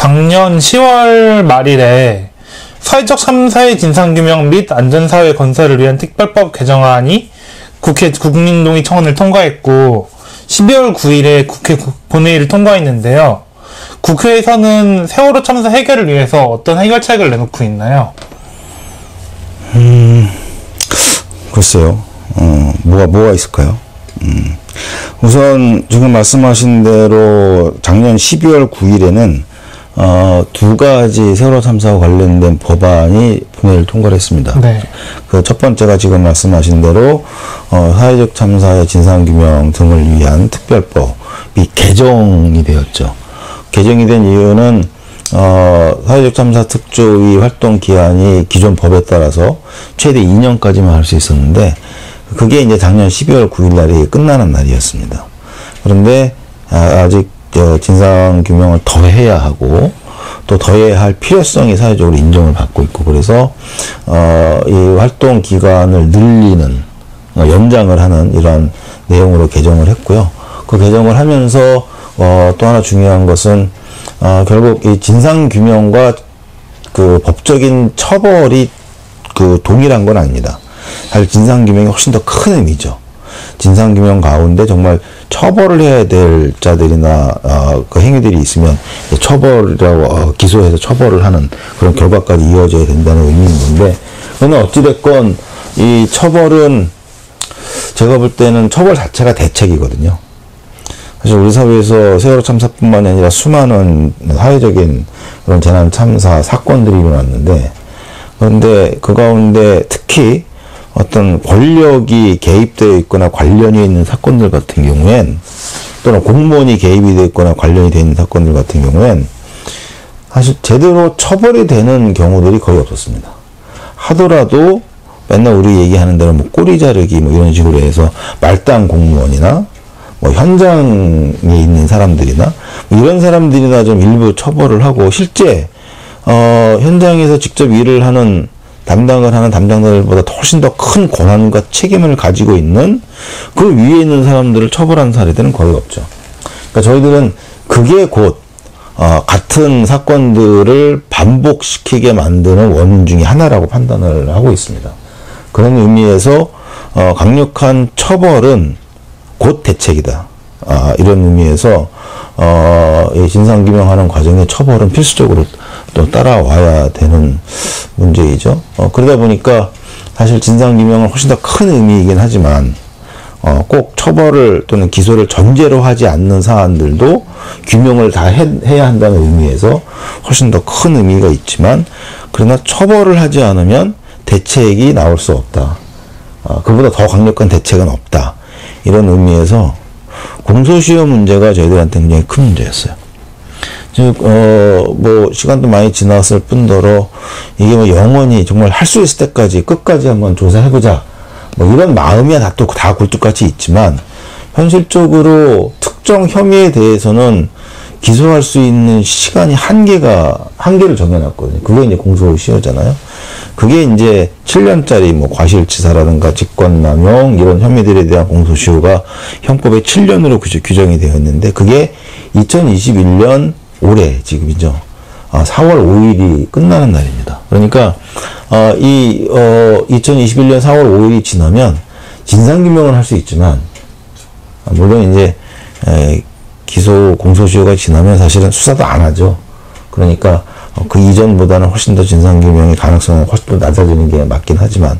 작년 10월 말일에 사회적 참사의 진상규명 및 안전사회 건설을 위한 특별법 개정안이 국회 국민동의 청원을 통과했고 12월 9일에 국회 본회의를 통과했는데요. 국회에서는 세월호 참사 해결을 위해서 어떤 해결책을 내놓고 있나요? 글쎄요. 뭐가 있을까요? 우선 지금 말씀하신 대로 작년 12월 9일에는 두 가지 세월호 참사와 관련된 법안이 본회의를 통과를 했습니다. 네. 그 첫 번째가 지금 말씀하신 대로 사회적 참사의 진상규명 등을 위한 특별법이 개정이 되었죠. 개정이 된 이유는 사회적 참사 특조위 활동 기한이 기존 법에 따라서 최대 2년까지만 할 수 있었는데 그게 이제 작년 12월 9일 날이 끝나는 날이었습니다. 그런데 아직 진상규명을 더 해야 하고 또 더 해야 할 필요성이 사회적으로 인정을 받고 있고 그래서 이 활동 기간을 늘리는 연장을 하는 이런 내용으로 개정을 했고요. 그 개정을 하면서 또 하나 중요한 것은 결국 이 진상규명과 그 법적인 처벌이 그 동일한 건 아닙니다. 사실 진상규명이 훨씬 더 큰 의미죠. 진상규명 가운데 정말 처벌을 해야 될 자들이나 그 행위들이 있으면 처벌이라고 기소해서 처벌을 하는 그런 결과까지 이어져야 된다는 의미인 건데 그러나 어찌됐건 이 처벌은 제가 볼 때는 처벌 자체가 대책이거든요. 사실 우리 사회에서 세월호 참사뿐만 아니라 수많은 사회적인 그런 재난 참사 사건들이 일어났는데 그런데 그 가운데 특히 어떤 권력이 개입되어 있거나 관련이 있는 사건들 같은 경우엔 또는 공무원이 개입이 되어 있거나 관련이 되어 있는 사건들 같은 경우엔 사실 제대로 처벌이 되는 경우들이 거의 없었습니다. 하더라도 맨날 우리 얘기하는 대로 뭐 꼬리 자르기 뭐 이런 식으로 해서 말단 공무원이나 뭐 현장에 있는 사람들이나 뭐 이런 사람들이나 좀 일부 처벌을 하고 실제 현장에서 직접 일을 하는 담당을 하는 담당자들보다 훨씬 더 큰 권한과 책임을 가지고 있는 그 위에 있는 사람들을 처벌한 사례들은 거의 없죠. 그러니까 저희들은 그게 곧 같은 사건들을 반복시키게 만드는 원인 중에 하나라고 판단을 하고 있습니다. 그런 의미에서 강력한 처벌은 곧 대책이다. 이런 의미에서 이 진상규명하는 과정에 처벌은 필수적으로 또 따라와야 되는 문제이죠. 그러다 보니까 사실 진상규명은 훨씬 더 큰 의미이긴 하지만 꼭 처벌을 또는 기소를 전제로 하지 않는 사안들도 규명을 다 해야 한다는 의미에서 훨씬 더 큰 의미가 있지만 그러나 처벌을 하지 않으면 대책이 나올 수 없다. 그보다 더 강력한 대책은 없다. 이런 의미에서 공소시효 문제가 저희들한테 굉장히 큰 문제였어요. 즉, 뭐, 시간도 많이 지났을 뿐더러, 이게 뭐 영원히 정말 할 수 있을 때까지 끝까지 한번 조사해보자. 뭐 이런 마음이야 다 굴뚝같이 있지만, 현실적으로 특정 혐의에 대해서는 기소할 수 있는 시간이 한계를 정해놨거든요. 그게 이제 공소시효잖아요. 그게 이제 7년짜리 뭐 과실치사라든가 직권남용 이런 혐의들에 대한 공소시효가 형법에 7년으로 규정이 되어 있는데 그게 2021년 올해 지금이죠. 4월 5일이 끝나는 날입니다. 그러니까 2021년 4월 5일이 지나면 진상규명을 할 수 있지만 물론 이제 기소 공소시효가 지나면 사실은 수사도 안 하죠. 그러니까 그 이전보다는 훨씬 더 진상규명의 가능성은 훨씬 더 낮아지는 게 맞긴 하지만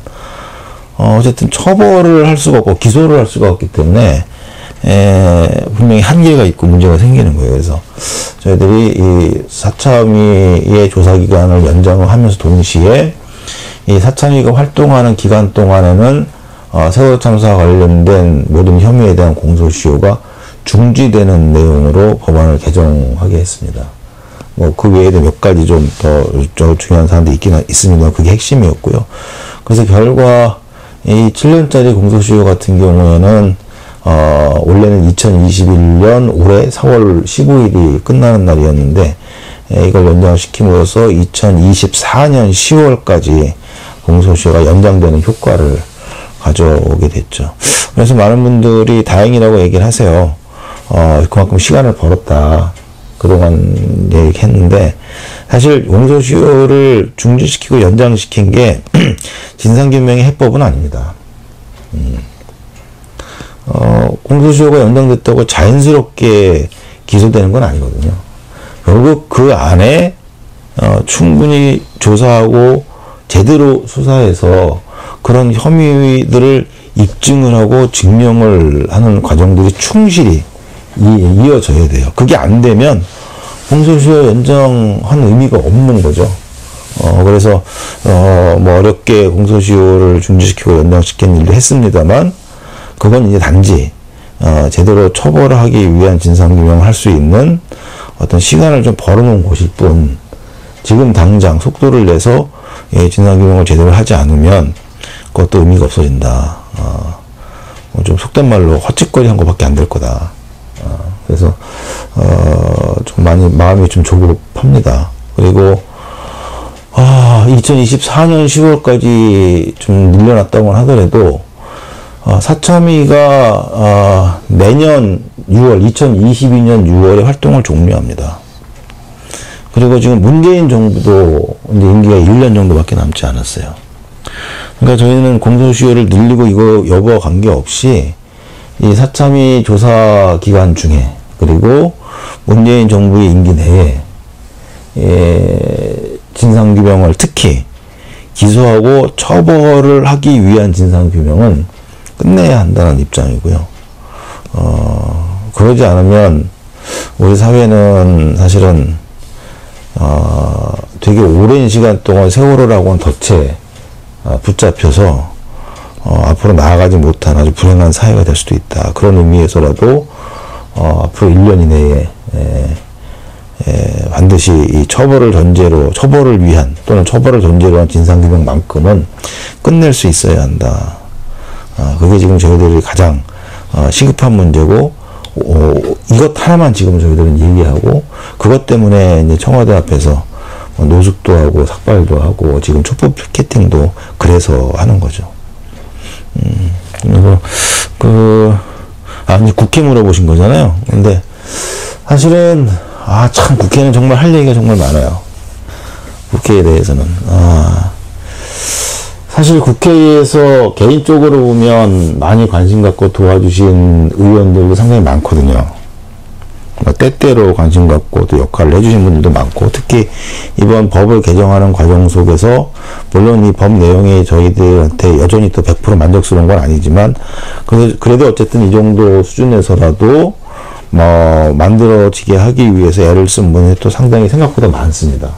어쨌든 처벌을 할 수가 없고 기소를 할 수가 없기 때문에 분명히 한계가 있고 문제가 생기는 거예요. 그래서 저희들이 이 사참위의 조사기간을 연장을 하면서 동시에 이 사참위가 활동하는 기간 동안에는 세월호 참사와 관련된 모든 혐의에 대한 공소시효가 중지되는 내용으로 법안을 개정하게 했습니다. 뭐 그 외에도 몇 가지 좀 더 중요한 사안도 있습니다. 그게 핵심이었고요. 그래서 결과 이 7년짜리 공소시효 같은 경우에는 원래는 2021년 올해 4월 15일이 끝나는 날이었는데 이걸 연장시킴으로써 2024년 10월까지 공소시효가 연장되는 효과를 가져오게 됐죠. 그래서 많은 분들이 다행이라고 얘기를 하세요. 그만큼 시간을 벌었다. 그동안 얘기했는데, 사실 공소시효를 중지시키고 연장시킨 게 진상규명의 해법은 아닙니다. 공소시효가 연장됐다고 자연스럽게 기소되는 건 아니거든요. 결국 그 안에 충분히 조사하고 제대로 수사해서 그런 혐의들을 입증을 하고 증명을 하는 과정들이 충실히 이어져야 돼요. 그게 안 되면 공소시효 연장한 의미가 없는 거죠. 그래서 뭐 어렵게 공소시효를 중지시키고 연장시킨 일도 했습니다만, 그건 이제 단지 제대로 처벌하기 위한 진상규명을 할 수 있는 어떤 시간을 좀 벌어놓은 곳일 뿐, 지금 당장 속도를 내서 진상규명을 제대로 하지 않으면 그것도 의미가 없어진다. 좀 속된 말로 헛짓거리 한 것밖에 안 될 거다. 그래서 좀 많이 마음이 좀 조급합니다. 그리고 2024년 10월까지 좀 늘려놨다고 하더라도 사참위가 내년 6월, 2022년 6월에 활동을 종료합니다. 그리고 지금 문재인 정부도 이제 임기가 1년 정도밖에 남지 않았어요. 그러니까 저희는 공소시효를 늘리고 이거 여부와 관계없이 이 사참위 조사 기간 중에, 그리고 문재인 정부의 임기 내에 진상규명을, 특히 기소하고 처벌을 하기 위한 진상규명은 끝내야 한다는 입장이고요. 그러지 않으면 우리 사회는 사실은 되게 오랜 시간 동안 세월호라고는 덫에 붙잡혀서 앞으로 나아가지 못한 아주 불행한 사회가 될 수도 있다. 그런 의미에서라도 앞으로 1년 이내에 반드시 이 처벌을 위한 또는 처벌을 전제로 한 진상규명만큼은 끝낼 수 있어야 한다. 그게 지금 저희들이 가장 시급한 문제고, 이것 하나만 지금 저희들은 얘기하고, 그것 때문에 이제 청와대 앞에서 노숙도 하고 삭발도 하고 지금 촛불 피켓팅도 그래서 하는 거죠. 그래서 이제 국회 물어보신 거잖아요. 근데 사실은 참 국회는 정말 할 얘기가 정말 많아요. 국회에 대해서는 사실 국회에서 개인적으로 보면 많이 관심 갖고 도와주신 의원들도 상당히 많거든요. 때때로 관심 갖고 또 역할을 해주신 분들도 많고, 특히 이번 법을 개정하는 과정 속에서 물론 이 법 내용이 저희들한테 여전히 또 100% 만족스러운 건 아니지만, 그래도 어쨌든 이 정도 수준에서라도 만들어지게 하기 위해서 애를 쓴 분이 또 상당히 생각보다 많습니다.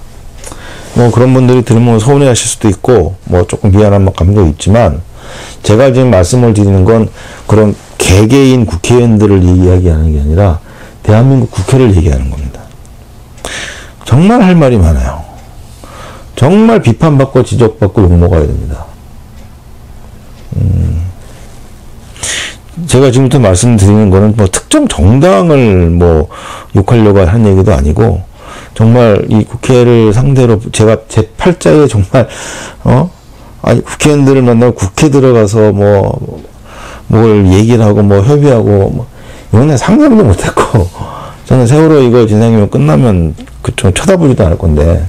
그런 분들이 들으면 서운해 하실 수도 있고, 조금 미안한 감도 있지만, 제가 지금 말씀을 드리는 건 그런 개개인 국회의원들을 이야기하는 게 아니라 대한민국 국회를 얘기하는 겁니다. 정말 할 말이 많아요. 정말 비판받고 지적받고 욕먹어야 됩니다. 제가 지금부터 말씀드리는 거는 특정 정당을 욕하려고 하는 얘기도 아니고, 정말 이 국회를 상대로 제가 제 팔자에 정말 국회의원들을 만나고 국회 들어가서 뭘 얘기를 하고 협의하고 이건 상상도 못했고, 저는 세월호 이거 진상규명 끝나면 좀 쳐다보지도 않을 건데,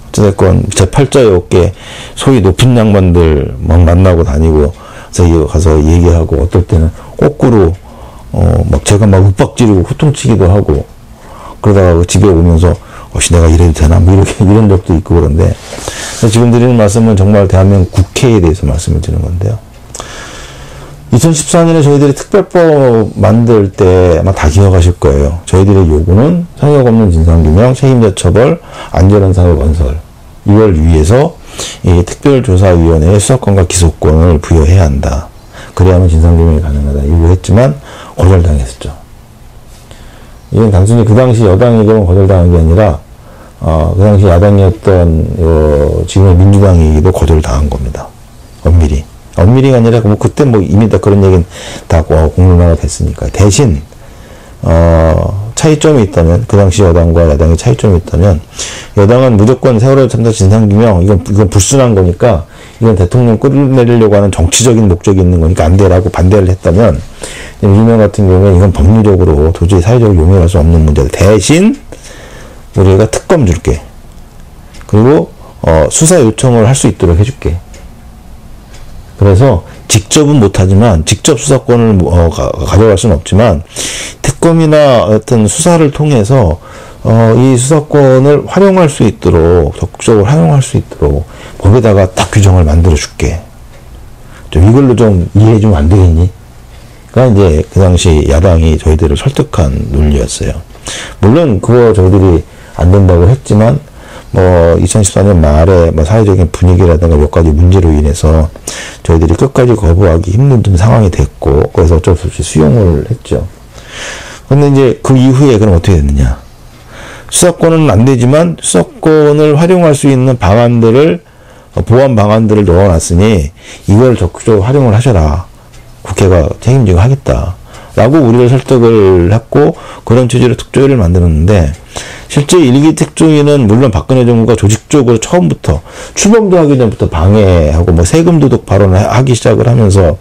어쨌든 제 팔자에 어깨 소위 높은 양반들 만나고 다니고 가서 얘기하고, 어떨 때는 거꾸로 제가 윽박지르고 호통치기도 하고, 그러다가 집에 오면서 내가 이래도 되나 이런 적도 있고. 그런데 지금 드리는 말씀은 정말 대한민국 국회에 대해서 말씀을 드리는 건데요. 2014년에 저희들이 특별법 만들 때 아마 다 기억하실 거예요. 저희들의 요구는 성역 없는 진상규명, 책임자 처벌, 안전한 사회 건설, 이걸 위해서 이 특별조사위원회에 수사권과 기소권을 부여해야 한다. 그래야만 진상규명이 가능하다. 요구했지만 거절당했었죠. 이건 단순히 그 당시 여당에게만 거절당한 게 아니라 그 당시 야당이었던 지금의 민주당에게도 거절당한 겁니다. 엄밀히가 아니라 그때 이미 다 그런 얘기는 다 공론화가 됐으니까. 대신 차이점이 있다면, 그 당시 여당과 야당의 차이점이 있다면, 여당은 무조건 세월호 참사 진상규명 이건 불순한 거니까, 이건 대통령 끌어내리려고 하는 정치적인 목적이 있는 거니까 안 돼라고 반대를 했다면, 이재명 같은 경우에 이건 법률적으로 도저히 사회적으로 용인할 수 없는 문제다. 대신 우리가 특검 줄게. 그리고 수사 요청을 할 수 있도록 해줄게. 그래서 직접은 못하지만 직접 수사권을 가져갈 수는 없지만 특검이나 어떤 수사를 통해서 이 수사권을 활용할 수 있도록 적극적으로 활용할 수 있도록 거기다가 딱 규정을 만들어 줄게. 좀 이걸로 좀 이해해 주면 안 되겠니? 그러니까 이제 그 당시 야당이 저희들을 설득한 논리였어요. 물론 그거 저희들이 안 된다고 했지만 2014년 말에 사회적인 분위기라든가 몇 가지 문제로 인해서 저희들이 끝까지 거부하기 힘든 상황이 됐고, 그래서 어쩔 수 없이 수용을 했죠. 근데 이제 그 이후에 그럼 어떻게 됐느냐. 수사권은 안 되지만 수사권을 활용할 수 있는 방안들을, 보완 방안들을 넣어놨으니 이걸 적극적으로 활용을 하셔라. 국회가 책임지고 하겠다. 라고 우리를 설득을 했고, 그런 취지로 특조위를 만들었는데, 실제 일기 특조위는 물론 박근혜 정부가 조직적으로 처음부터 출범도 하기 전부터 방해하고 세금 도둑 발언을 하기 시작을 하면서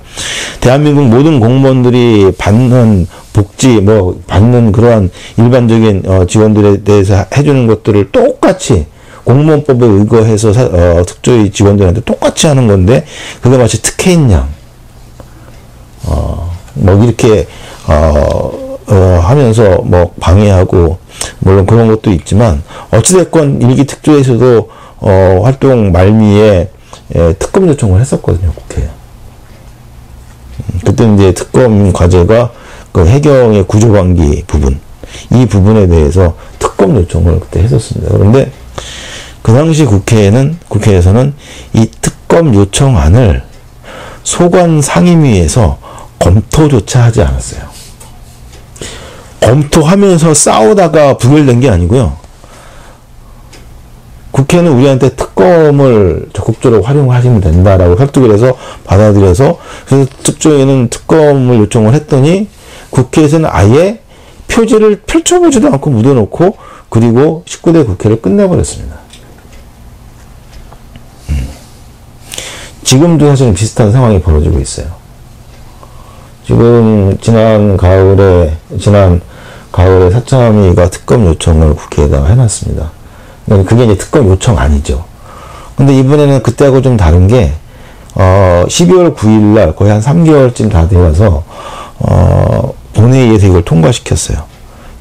대한민국 모든 공무원들이 받는 복지 받는 그러한 일반적인 직원들에 대해서 해주는 것들을 똑같이 공무원법에 의거해서 특조위 직원들한테 똑같이 하는 건데 그게 마치 특혜인 양 이렇게 하면서 방해하고 물론 그런 것도 있지만 어찌됐건 일기 특조에서도 활동 말미에 특검 요청을 했었거든요, 국회에. 그때 이제 특검 과제가 그 해경의 구조관기 부분, 이 부분에 대해서 특검 요청을 그때 했었습니다. 그런데 그 당시 국회에서는 이 특검 요청안을 소관 상임위에서 검토조차 하지 않았어요. 검토하면서 싸우다가 부결된 게 아니고요. 국회는 우리한테 특검을 적극적으로 활용하시면 된다라고 설득을 해서 받아들여서 그래서 특조위는 특검을 요청을 했더니 국회에서는 아예 표지를 펼쳐보지도 않고 묻어놓고 그리고 19대 국회를 끝내버렸습니다. 지금도 사실은 비슷한 상황이 벌어지고 있어요. 지금 지난 가을에 사참위가 특검 요청을 국회에다가 해놨습니다. 그게 이제 특검 요청 아니죠. 근데 이번에는 그때하고 좀 다른 게 12월 9일날 거의 한 3개월쯤 다 되어서 본회의에서 이걸 통과시켰어요.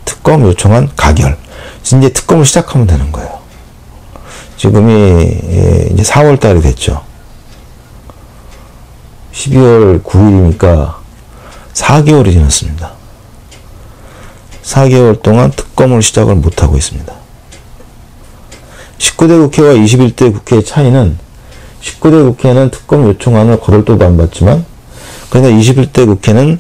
특검 요청안 가결. 이제 특검을 시작하면 되는 거예요. 지금이 이제 4월 달이 됐죠. 12월 9일이니까 4개월이 지났습니다. 4개월 동안 특검을 시작을 못하고 있습니다. 19대 국회와 21대 국회의 차이는 19대 국회는 특검 요청안을 거들떠도 안 받지만 그러나 21대 국회는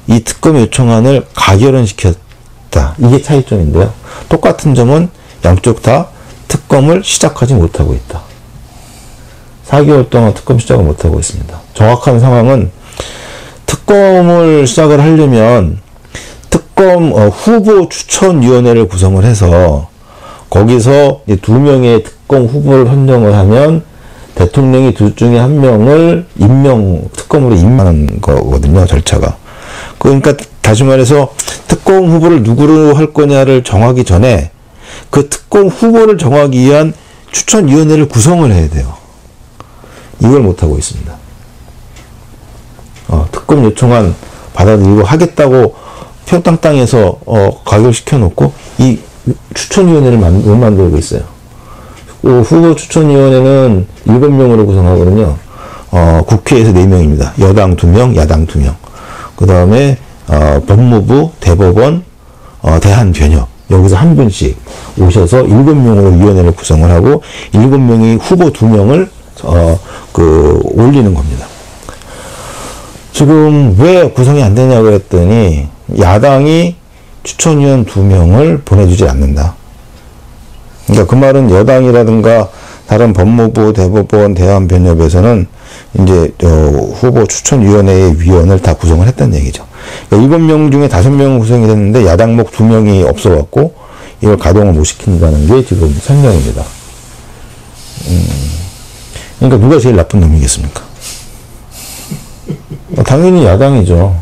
이 특검 요청안을 가결은 시켰다. 이게 차이점인데요. 똑같은 점은 양쪽 다 특검을 시작하지 못하고 있다. 4개월 동안 특검 시작을 못하고 있습니다. 정확한 상황은 특검을 시작을 하려면 특검 후보 추천위원회를 구성을 해서 거기서 2명의 특검 후보를 선정을 하면 대통령이 둘 중에 한 명을 특검으로 임명하는 거거든요, 절차가. 그러니까 다시 말해서 특검 후보를 누구로 할 거냐를 정하기 전에 그 특검 후보를 정하기 위한 추천위원회를 구성을 해야 돼요. 이걸 못하고 있습니다. 특검 요청안 받아들이고 하겠다고 표 땅땅해서 가결시켜놓고 이 추천위원회를 못 만들고 있어요. 후보 추천위원회는 7명으로 구성하거든요. 국회에서 4명입니다. 여당 2명, 야당 2명. 그 다음에 법무부, 대법원, 대한변협. 여기서 한 분씩 오셔서 7명으로 위원회를 구성을 하고 7명이 후보 2명을 올리는 겁니다. 지금 왜 구성이 안 되냐고 했더니 야당이 추천위원 2명을 보내주지 않는다. 그러니까 그 말은 여당이라든가 다른 법무부, 대법원, 대한변협에서는 이제 후보 추천위원회의 위원을 다 구성을 했다는 얘기죠. 그러니까 7명 중에 5명은 구성이 됐는데 야당목 2명이 없어갖고 이걸 가동을 못 시킨다는 게 지금 설명입니다. 그러니까 누가 제일 나쁜 놈이겠습니까? 당연히 야당이죠.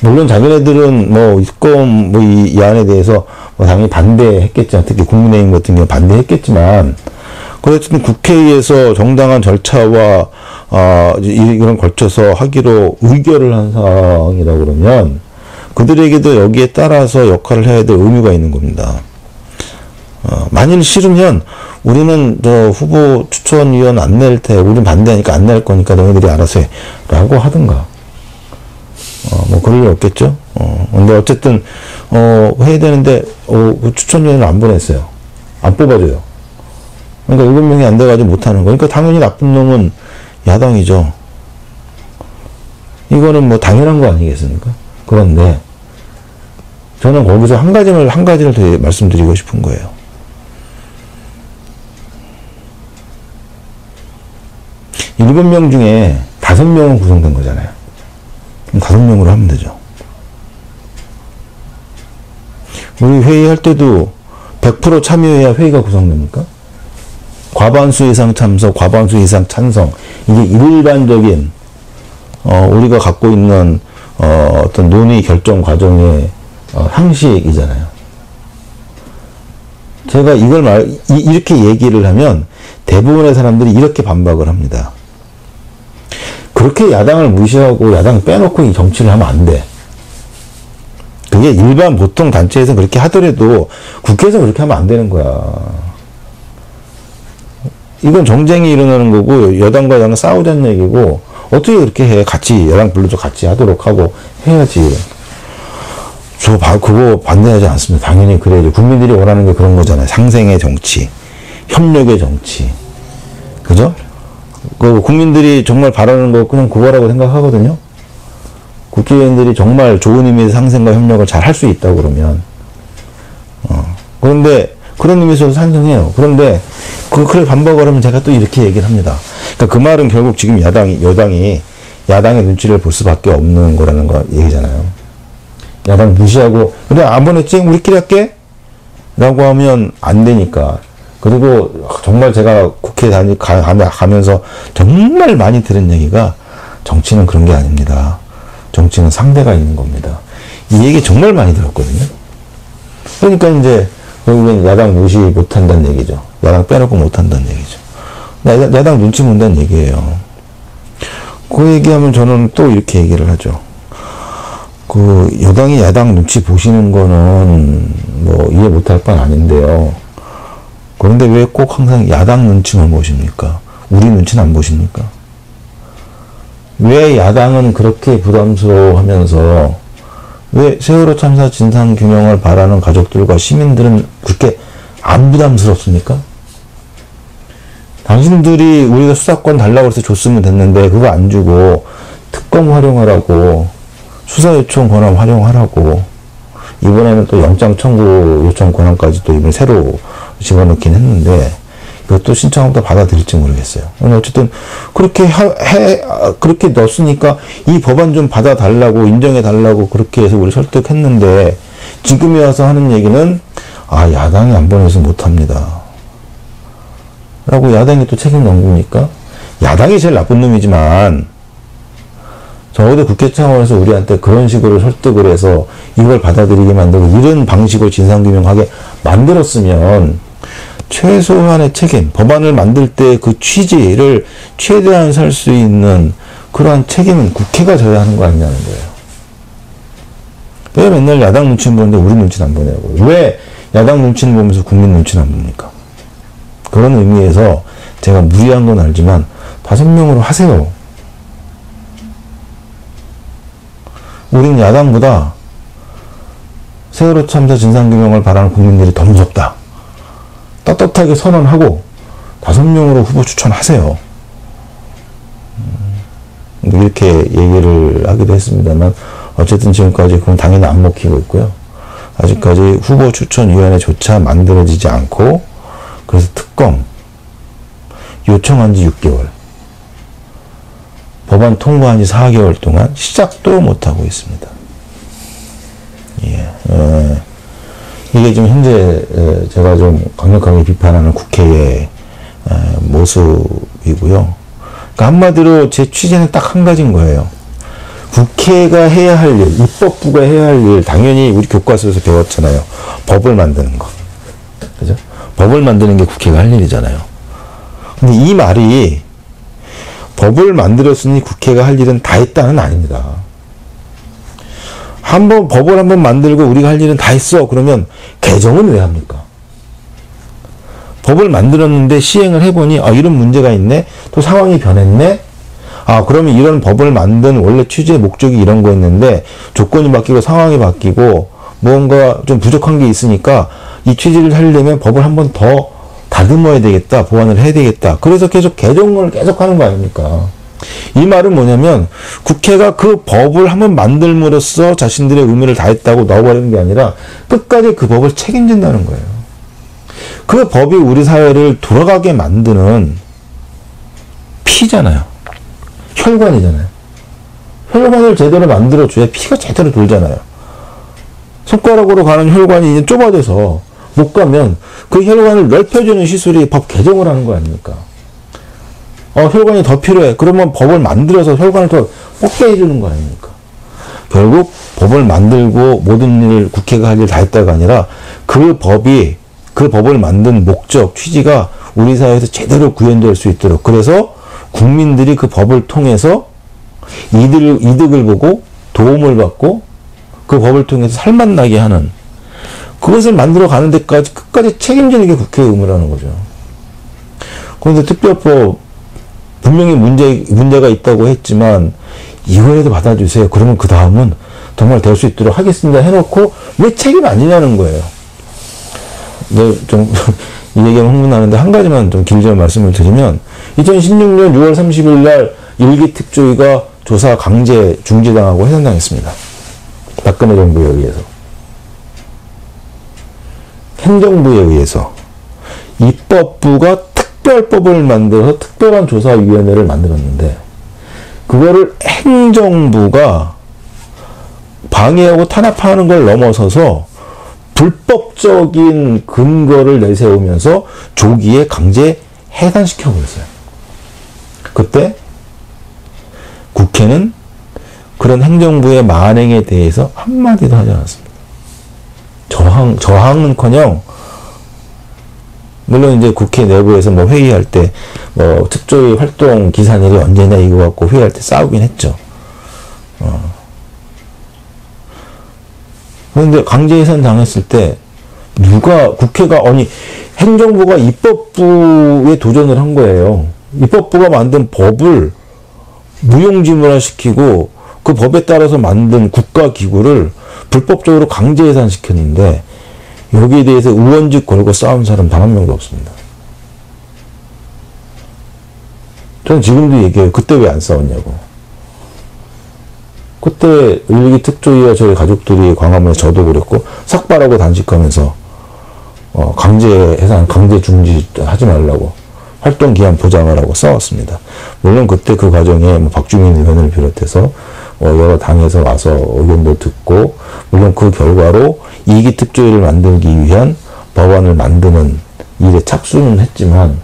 물론 자기네들은 뭐 입법 이 안에 대해서 뭐 당연히 반대했겠지만, 특히 국민의힘 같은 경우 반대했겠지만, 그렇지만 국회에서 정당한 절차와 이런 걸쳐서 하기로 의결을 한 사항이라고 그러면 그들에게도 여기에 따라서 역할을 해야 될 의무가 있는 겁니다. 만일 싫으면 우리는 저 후보 추천위원 안 낼 테, 우린 반대하니까 안 낼 거니까 너희들이 알아서 해 라고 하든가. 뭐 그럴 일 없겠죠. 근데 어쨌든 해야 되는데 추천위원을 안 보냈어요. 안 뽑아줘요. 그러니까 7명이 안 돼가지고 못하는 거. 그러니까 당연히 나쁜 놈은 야당이죠. 이거는 뭐 당연한 거 아니겠습니까? 그런데 저는 거기서 한 가지를 더 말씀드리고 싶은 거예요. 일곱 명 중에 5명은 구성된 거잖아요. 그럼 5명으로 하면 되죠. 우리 회의할 때도 100% 참여해야 회의가 구성됩니까? 과반수 이상 참석, 과반수 이상 찬성. 이게 일반적인, 우리가 갖고 있는, 어떤 논의 결정 과정의, 형식이잖아요. 제가 이렇게 얘기를 하면 대부분의 사람들이 이렇게 반박을 합니다. 그렇게 야당을 무시하고 야당 빼놓고 이 정치를 하면 안 돼. 그게 일반 보통 단체에서 그렇게 하더라도 국회에서 그렇게 하면 안 되는 거야. 이건 정쟁이 일어나는 거고 여당과 야당은 싸우자는 얘기고 어떻게 그렇게 해. 같이 여당 불러서 같이 하도록 하고 해야지. 그거 반대하지 않습니다. 당연히 그래야지. 국민들이 원하는 게 그런 거잖아요. 상생의 정치, 협력의 정치. 그죠? 국민들이 정말 바라는 거 그냥 그거라고 생각하거든요. 국회의원들이 정말 좋은 의미의 상생과 협력을 잘 할 수 있다고 그러면. 그런데 그런 의미에서 찬성해요. 그런데 그래 반박을 하면 제가 또 이렇게 얘기를 합니다. 그러니까 그 말은 결국 지금 여당이 야당의 눈치를 볼 수밖에 없는 거라는 거 얘기잖아요. 야당 무시하고 그래 안 보냈지? 우리끼리 할게? 라고 하면 안 되니까. 그리고 정말 제가 국회에 가면서 정말 많이 들은 얘기가 정치는 그런 게 아닙니다. 정치는 상대가 있는 겁니다. 이 얘기 정말 많이 들었거든요. 그러니까 이제 결국엔 야당 무시 못한다는 얘기죠. 야당 빼놓고 못한다는 얘기죠. 야당 눈치 본다는 얘기예요. 그 얘기하면 저는 또 이렇게 얘기를 하죠. 여당이 야당 눈치 보시는 거는 뭐 이해 못할 건 아닌데요. 그런데 왜 꼭 항상 야당 눈치만 보십니까? 우리 눈치는 안 보십니까? 왜 야당은 그렇게 부담스러워하면서 왜 세월호 참사 진상규명을 바라는 가족들과 시민들은 그렇게 안 부담스럽습니까? 당신들이 우리가 수사권 달라고 해서 줬으면 됐는데 그거 안 주고 특검 활용하라고 수사 요청 권한 활용하라고 이번에는 또 영장 청구 요청 권한까지 또 이번에 새로 집어넣긴 했는데 이것도 신청하면 또 받아들일지 모르겠어요. 어쨌든 그렇게 그렇게 넣었으니까 이 법안 좀 받아달라고 인정해달라고 그렇게 해서 우리 설득했는데 지금에 와서 하는 얘기는 야당이 안 보내서 못합니다. 라고 야당이 또 책임 넘깁니까? 야당이 제일 나쁜 놈이지만 적어도 국회 차원에서 우리한테 그런 식으로 설득을 해서 이걸 받아들이게 만들고 이런 방식으로 진상규명하게 만들었으면 최소한의 책임, 법안을 만들 때 그 취지를 최대한 살 수 있는 그러한 책임은 국회가 져야 하는 거 아니냐는 거예요. 왜 맨날 야당 눈치는 보는데 우리 눈치는 안 보냐고. 왜 야당 눈치는 보면서 국민 눈치는 안 봅니까? 그런 의미에서 제가 무리한 건 알지만 5명으로 하세요. 우리는 야당보다 세월호 참사 진상규명을 바라는 국민들이 더 무섭다. 떳떳하게 선언하고 5명으로 후보 추천하세요. 이렇게 얘기를 하기도 했습니다만 어쨌든 지금까지 그건 당연히 안 먹히고 있고요. 아직까지 후보 추천위원회조차 만들어지지 않고 그래서 특검 요청한 지 6개월 법안 통과한 지 4개월 동안 시작도 못하고 있습니다. 이게 지금 현재 제가 좀 강력하게 비판하는 국회의 모습이고요. 그러니까 한마디로 제 취지는 딱 한 가지인 거예요. 국회가 해야 할 일, 입법부가 해야 할 일, 당연히 우리 교과서에서 배웠잖아요. 법을 만드는 거. 그죠? 법을 만드는 게 국회가 할 일이잖아요. 근데 이 말이 법을 만들었으니 국회가 할 일은 다 했다는 아닙니다. 법을 한번 만들고 우리가 할 일은 다 했어. 그러면 개정은 왜 합니까? 법을 만들었는데 시행을 해보니 이런 문제가 있네. 또 상황이 변했네. 그러면 이런 법을 만든 원래 취지의 목적이 이런 거였는데 조건이 바뀌고 상황이 바뀌고 무언가 좀 부족한 게 있으니까 이 취지를 살리려면 법을 한 번 더 다듬어야 되겠다. 보완을 해야 되겠다. 그래서 계속 개정을 계속 하는 거 아닙니까? 이 말은 뭐냐면 국회가 그 법을 한번 만들므로써 자신들의 의무를 다했다고 넣어버리는 게 아니라 끝까지 그 법을 책임진다는 거예요. 그 법이 우리 사회를 돌아가게 만드는 피잖아요. 혈관이잖아요. 혈관을 제대로 만들어줘야 피가 제대로 돌잖아요. 손가락으로 가는 혈관이 이제 좁아져서 못 가면 그 혈관을 넓혀주는 시술이 법 개정을 하는 거 아닙니까? 혈관이 더 필요해. 그러면 법을 만들어서 혈관을 더 뻗게 해주는 거 아닙니까? 결국 법을 만들고 모든 일을 국회가 할 일 다 했다가 아니라 그 법을 만든 목적, 취지가 우리 사회에서 제대로 구현될 수 있도록, 그래서 국민들이 그 법을 통해서 이득을 보고 도움을 받고 그 법을 통해서 살맛나게 하는, 그것을 만들어 가는 데까지 끝까지 책임지는 게 국회의 의무라는 거죠. 그런데 특별법 분명히 문제가 있다고 했지만 이거라도 받아주세요. 그러면 그 다음은 정말 될 수 있도록 하겠습니다 해놓고 왜 책임 안 지냐는 거예요. 이 얘기하면 흥분하는데 한 가지만 좀 길게 말씀을 드리면 2016년 6월 30일 날 일기 특조위가 조사 강제 중지당하고 해산당했습니다. 박근혜 정부에 의해서. 행정부에 의해서. 입법부가 특별법을 만들어서 특별한 조사위원회를 만들었는데 그거를 행정부가 방해하고 탄압하는 걸 넘어서서 불법적인 근거를 내세우면서 조기에 강제 해산시켜버렸어요. 그때 국회는 그런 행정부의 만행에 대해서 한마디도 하지 않았습니다. 저항은커녕, 물론 이제 국회 내부에서 회의할 때 특조위 활동 기산일이 언제냐 이거 갖고 회의할 때 싸우긴 했죠. 그런데 강제 해산 당했을 때 국회가 행정부가 입법부에 도전을 한 거예요. 입법부가 만든 법을 무용지물화시키고 그 법에 따라서 만든 국가기구를 불법적으로 강제 해산시켰는데 여기에 대해서 의원직 걸고 싸운 사람 단 한 명도 없습니다. 저는 지금도 얘기해요. 그때 왜 안 싸웠냐고. 그때 일기 특조위와 저희 가족들이 광화문에 저도 그랬고 삭발하고 단식하면서 강제 해산, 강제 중지 하지 말라고 활동 기한 보장을 하고 싸웠습니다. 물론 그때 그 과정에 박주민 의원을 비롯해서 여러 당에서 와서 의견도 듣고, 물론 그 결과로 이기 특조위를 만들기 위한 법안을 만드는 일에 착수는 했지만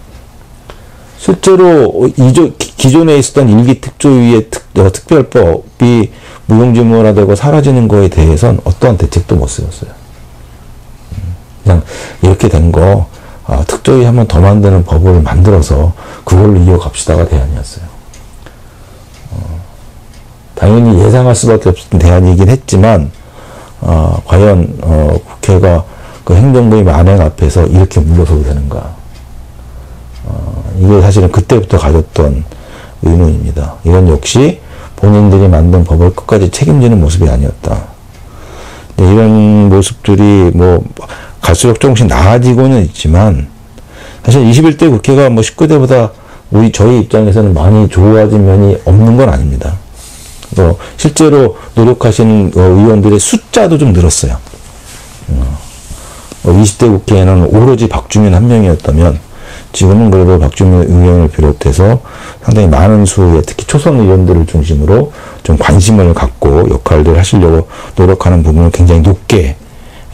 실제로 기존에 있었던 일기 특조위의 특별법이 무용지물화되고 사라지는 거에 대해서는 어떠한 대책도 못 세웠어요. 그냥 이렇게 된 거 특조위 한 번 더 만드는 법을 만들어서 그걸로 이어갑시다가 대안이었어요. 당연히 예상할 수밖에 없었던 대안이긴 했지만 과연 국회가 그 행정부의 만행 앞에서 이렇게 물러서도 되는가. 이게 사실은 그때부터 가졌던 의문입니다. 이건 역시 본인들이 만든 법을 끝까지 책임지는 모습이 아니었다. 근데 이런 모습들이 갈수록 조금씩 나아지고는 있지만 사실 21대 국회가 19대보다 저희 입장에서는 많이 좋아진 면이 없는 건 아닙니다. 실제로 노력하신 의원들의 숫자도 좀 늘었어요. 20대 국회에는 오로지 박주민 한 명이었다면 지금은 그래도 박주민 의원을 비롯해서 상당히 많은 수의 특히 초선 의원들을 중심으로 좀 관심을 갖고 역할들을 하시려고 노력하는 부분을 굉장히 높게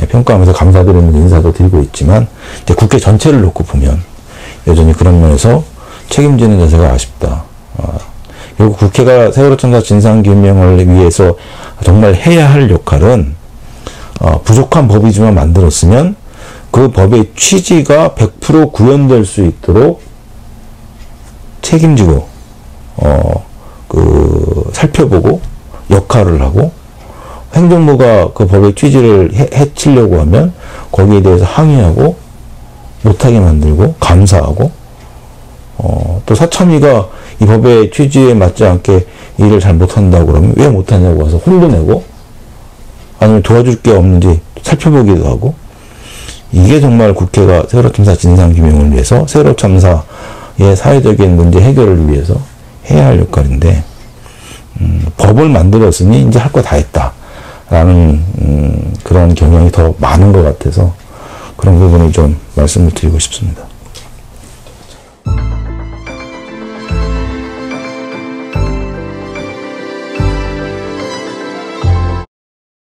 평가하면서 감사드리는 인사도 드리고 있지만 이제 국회 전체를 놓고 보면 여전히 그런 면에서 책임지는 자세가 아쉽다. 결국 국회가 세월호 참사 진상규명을 위해서 정말 해야 할 역할은 부족한 법이지만 만들었으면 그 법의 취지가 100% 구현될 수 있도록 책임지고 살펴보고 역할을 하고, 행정부가 그 법의 취지를 해치려고 하면 거기에 대해서 항의하고 못하게 만들고 감사하고, 또 사참위가 이 법의 취지에 맞지 않게 일을 잘 못한다고 그러면 왜 못하냐고 와서 혼도 내고, 아니면 도와줄 게 없는지 살펴보기도 하고, 이게 정말 국회가 세월호 참사 진상규명을 위해서, 세월호 참사의 사회적인 문제 해결을 위해서 해야 할 역할인데, 법을 만들었으니 이제 할 거 다 했다 라는 그런 경향이 더 많은 것 같아서 그런 부분을 좀 말씀을 드리고 싶습니다.